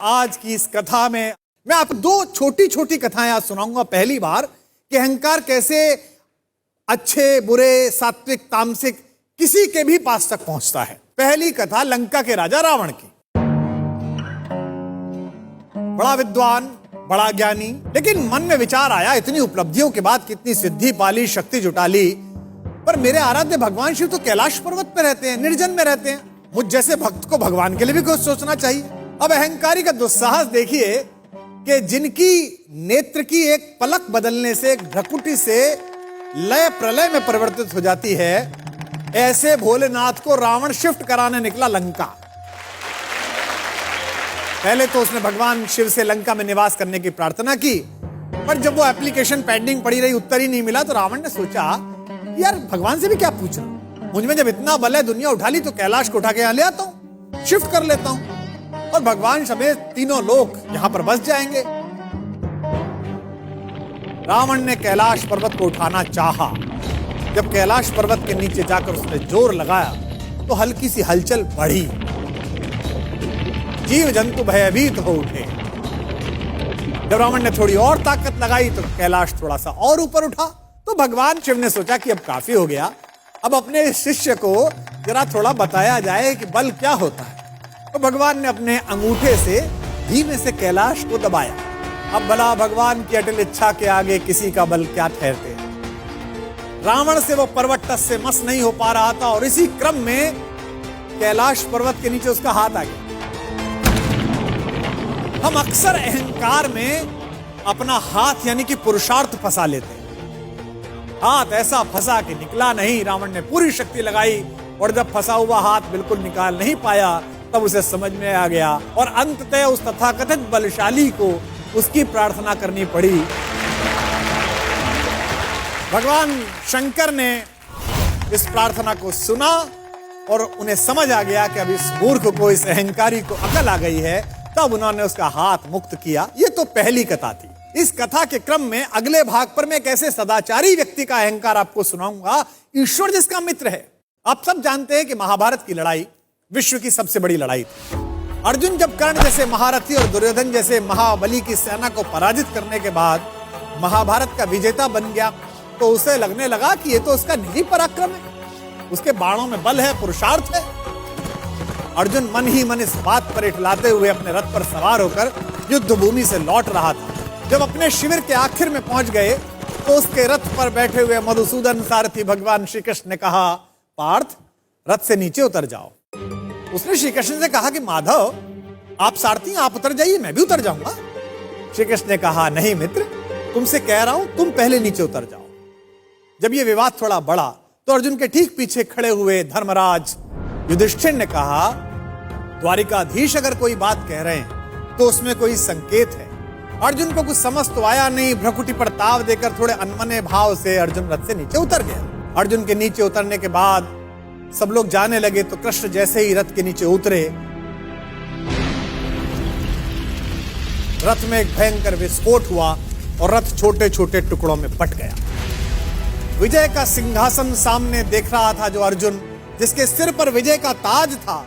आज की इस कथा में मैं आपको दो छोटी छोटी कथाएं आज सुनाऊंगा पहली बार कि अहंकार कैसे अच्छे बुरे सात्विक तामसिक किसी के भी पास तक पहुंचता है। पहली कथा लंका के राजा रावण की। बड़ा विद्वान, बड़ा ज्ञानी, लेकिन मन में विचार आया इतनी उपलब्धियों के बाद, कितनी सिद्धि पाली, शक्ति जुटा ली, पर मेरे आराध्य भगवान शिव तो कैलाश पर्वत पे रहते हैं, निर्जन में रहते हैं। मुझ जैसे भक्त को भगवान के लिए भी कुछ सोचना चाहिए। अब अहंकारी का दुस्साहस देखिए कि जिनकी नेत्र की एक पलक बदलने से, एक भ्रकुटी से लय प्रलय में परिवर्तित हो जाती है, ऐसे भोलेनाथ को रावण शिफ्ट कराने निकला लंका। पहले तो उसने भगवान शिव से लंका में निवास करने की प्रार्थना की, पर जब वो एप्लीकेशन पेंडिंग पड़ी रही, उत्तर ही नहीं मिला, तो रावण ने सोचा यार भगवान से भी क्या पूछना, मुझ में जब इतना बल है, दुनिया उठा ली, तो कैलाश को उठा के यहां ले आता हूं, शिफ्ट कर लेता हूं और भगवान समेत तीनों लोग यहां पर बस जाएंगे। रावण ने कैलाश पर्वत को उठाना चाहा। जब कैलाश पर्वत के नीचे जाकर उसने जोर लगाया तो हल्की सी हलचल बढ़ी, जीव जंतु भयभीत हो उठे। जब रावण ने थोड़ी और ताकत लगाई तो कैलाश थोड़ा सा और ऊपर उठा। तो भगवान शिव ने सोचा कि अब काफी हो गया, अब अपने शिष्य को जरा थोड़ा बताया जाए कि बल क्या होता है। तो भगवान ने अपने अंगूठे से धीमे से कैलाश को दबाया। अब भला भगवान की अटल इच्छा के आगे किसी का बल क्या ठहरते। रावण से वो पर्वत टस से मस नहीं हो पा रहा था और इसी क्रम में कैलाश पर्वत के नीचे उसका हाथ आ गया। हम अक्सर अहंकार में अपना हाथ यानी कि पुरुषार्थ फंसा लेते हैं। हाथ ऐसा फंसा कि निकला नहीं। रावण ने पूरी शक्ति लगाई और जब फंसा हुआ हाथ बिल्कुल निकाल नहीं पाया, तब उसे समझ में आ गया और अंततः उस तथाकथित बलशाली को उसकी प्रार्थना करनी पड़ी। भगवान शंकर ने इस प्रार्थना को सुना और उन्हें समझ आ गया कि अब इस मूर्ख को, इस अहंकारी को अकल आ गई है। तब उन्होंने उसका हाथ मुक्त किया। ये तो पहली कथा थी। इस कथा के क्रम में अगले भाग पर मैं एक ऐसे सदाचारी व्यक्ति का अहंकार आपको सुनाऊंगा, ईश्वर जिसका मित्र है। आप सब जानते हैं कि महाभारत की लड़ाई विश्व की सबसे बड़ी लड़ाई थी। अर्जुन जब कर्ण जैसे महारथी और दुर्योधन जैसे महाबली की सेना को पराजित करने के बाद महाभारत का विजेता बन गया, तो उसे लगने लगा कि ये तो उसका निजी पराक्रम है, उसके बाणों में बल है, पुरुषार्थ है। अर्जुन मन ही मन इस बात पर इठलाते हुए अपने रथ पर सवार होकर युद्ध भूमि से लौट रहा था। जब अपने शिविर के आखिर में पहुंच गए तो उसके रथ पर बैठे हुए मधुसूदन सारथी भगवान श्री कृष्ण ने कहा, पार्थ रथ से नीचे उतर जाओ। उसने श्री कृष्ण से कहा कि माधव आप सारथी, आप उतर जाइए, मैं भी उतर जाऊंगा। श्री कृष्ण ने कहा, नहीं मित्र, तुमसे कह रहा हूं, तुम पहले नीचे उतर जाओ। जब यह विवाद थोड़ा बढ़ा तो अर्जुन के ठीक पीछे खड़े हुए धर्मराज युधिष्ठिर ने कहा, द्वारिकाधीश अगर कोई बात कह रहे हैं तो उसमें कोई संकेत है। अर्जुन को कुछ समझ तो आया नहीं। भ्रकुटी पर ताव देकर थोड़े अनमने भाव से अर्जुन रथ से नीचे उतर गया। अर्जुन के नीचे उतरने के बाद सब लोग जाने लगे तो कृष्ण जैसे ही रथ के नीचे उतरे, रथ में एक भयंकर विस्फोट हुआ और रथ छोटे छोटे टुकड़ों में बट गया। विजय का सिंहासन सामने देख रहा था जो अर्जुन, जिसके सिर पर विजय का ताज था,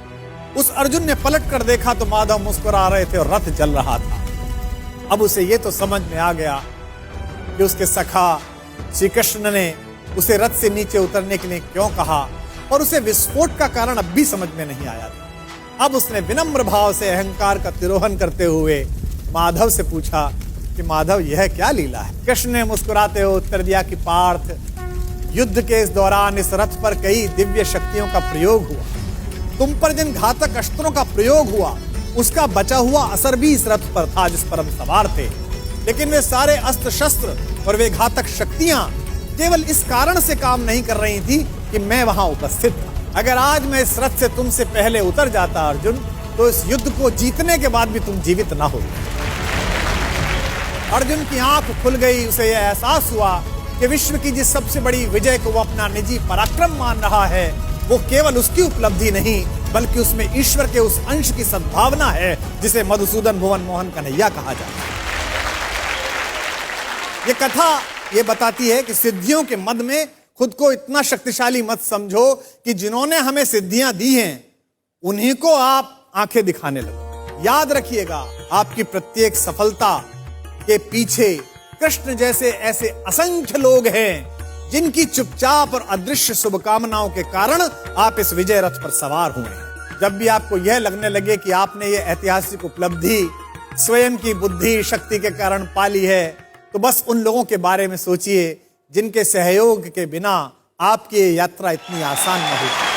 उस अर्जुन ने पलट कर देखा तो माधव मुस्कुरा रहे थे और रथ जल रहा था। अब उसे यह तो समझ में आ गया कि उसके सखा श्री कृष्ण ने उसे रथ से नीचे उतरने के लिए क्यों कहा, और उसे विस्फोट का कारण अब भी समझ में नहीं आया था। अब उसने विनम्र भाव से अहंकार का तिरोहन करते हुए माधव से पूछा कि माधव यह क्या लीला है। कृष्ण ने मुस्कुराते हुए उत्तर दिया कि पार्थ, युद्ध के इस दौरान इस रथ पर कई दिव्य शक्तियों का प्रयोग हुआ। तुम पर जिन घातक अस्त्रों का प्रयोग हुआ उसका बचा हुआ असर भी इस रथ पर था जिस पर हम सवार थे। लेकिन वे सारे अस्त्र शस्त्र और वे घातक शक्तियां केवल इस कारण से काम नहीं कर रही थी कि मैं वहां उपस्थित था। अगर आज मैं इस रथ से तुमसे पहले उतर जाता अर्जुन, तो इस युद्ध को जीतने के बाद भी तुम जीवित ना होते। अर्जुन की आंख खुल गई। उसे यह एहसास हुआ कि विश्व की जिस सबसे बड़ी विजय को वो अपना निजी पराक्रम मान रहा है, वो केवल उसकी उपलब्धि नहीं बल्कि उसमें ईश्वर के उस अंश की सद्भावना है जिसे मधुसूदन भुवन मोहन कन्हैया कहा जाता है। ये कथा ये बताती है कि सिद्धियों के मद में खुद को इतना शक्तिशाली मत समझो कि जिन्होंने हमें सिद्धियां दी हैं उन्हीं को आप आंखें दिखाने लगो। याद रखिएगा, आपकी प्रत्येक सफलता के पीछे कृष्ण जैसे ऐसे असंख्य लोग हैं जिनकी चुपचाप और अदृश्य शुभकामनाओं के कारण आप इस विजय रथ पर सवार हुए हैं। जब भी आपको यह लगने लगे कि आपने ये ऐतिहासिक उपलब्धि स्वयं की बुद्धि शक्ति के कारण पाली है, तो बस उन लोगों के बारे में सोचिए जिनके सहयोग के बिना आपकी ये यात्रा इतनी आसान न होती।